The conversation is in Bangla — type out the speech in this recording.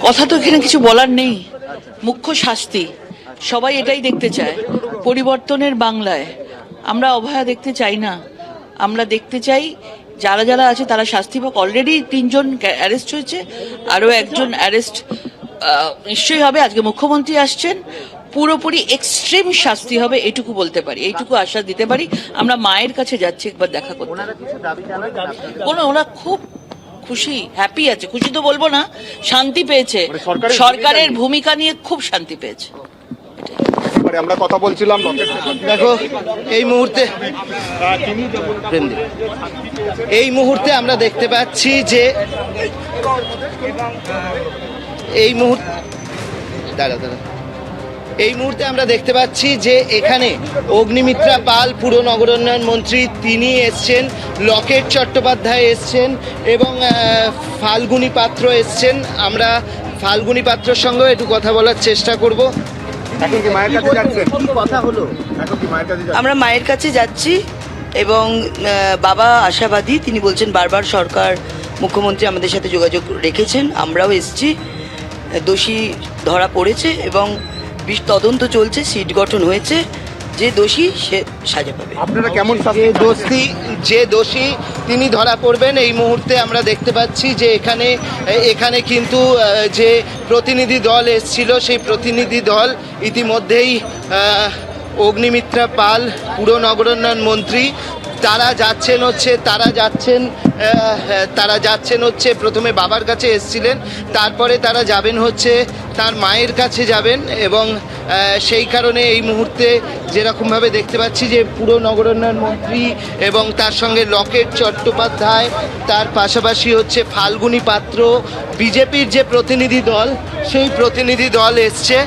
কথা তো এখানে কিছু বলার নেই। মুখ্য শাস্তি, সবাই এটাই দেখতে চায়। পরিবর্তনের বাংলায় আমরা অভয়া দেখতে চাই না। আমরা দেখতে চাই যারা যারা আছে তারা শাস্তি পাক। অলরেডি 3 জন অ্যারেস্ট হয়েছে, আরো একজন অ্যারেস্ট নিশ্চয়ই হবে। আজকে মুখ্যমন্ত্রী আসছেন, পুরোপুরি এক্সট্রিম শাস্তি হবে, এটুকু বলতে পারি, এইটুকু আশ্বাস দিতে পারি। আমরা মায়ের কাছে যাচ্ছি একবার দেখা করতে। ওরা খুব খুশি, হ্যাপি আছে। খুশি তো বলবো না, শান্তি পেয়েছে। সরকারের ভূমিকা নিয়ে খুব শান্তি পেয়েছে। আমরা কথা বলছিলাম, দেখো এই মুহূর্তে আমরা দেখতে পাচ্ছি যে এই মুহূর্তে আমরা দেখতে পাচ্ছি যে এখানে অগ্নিমিত্রা পাল পুর নগরোন্নয়ন মন্ত্রী তিনি এসছেন, লকেট চট্টোপাধ্যায় এসছেন এবং ফাল্গুনী পাত্র এসছেন। আমরা ফাল্গুনী পাত্রর সঙ্গেও একটু কথা বলার চেষ্টা করব। এখন কি মায়ের কাছে যাচ্ছেন? কথা হলো, এখন কি মায়ের কাছে যাচ্ছেন? আমরা মায়ের কাছে যাচ্ছি এবং বাবা আশাবাদী। তিনি বলছেন বারবার সরকার, মুখ্যমন্ত্রী আমাদের সাথে যোগাযোগ রেখেছেন, আমরাও এসছি। দোষী ধরা পড়েছে এবং তদন্ত চলছে, সিট গঠন হয়েছে। যে দোষী সে সাজা পাবে। আপনারা কেমন যে দোষী তিনি ধরা পড়বেন। এই মুহূর্তে আমরা দেখতে পাচ্ছি যে এখানে কিন্তু যে প্রতিনিধি দল এসছিল, সেই প্রতিনিধি দল ইতিমধ্যেই অগ্নিমিত্রা পাল পুর নগরোন্নয়ন মন্ত্রী তারা যাচ্ছেন হচ্ছে প্রথমে বাবার কাছে এসেছিলেন, তারপরে তারা যাবেন হচ্ছে তার মায়ের কাছে যাবেন। এবং সেই কারণে এই মুহূর্তে যেরকমভাবে দেখতে পাচ্ছি যে পুর নগরোন্নয়ন মন্ত্রী এবং তার সঙ্গে লকেট চট্টোপাধ্যায়, তার পাশাপাশি হচ্ছে ফাল্গুনী পাত্র, বিজেপির যে প্রতিনিধি দল সেই প্রতিনিধি দল এসছে।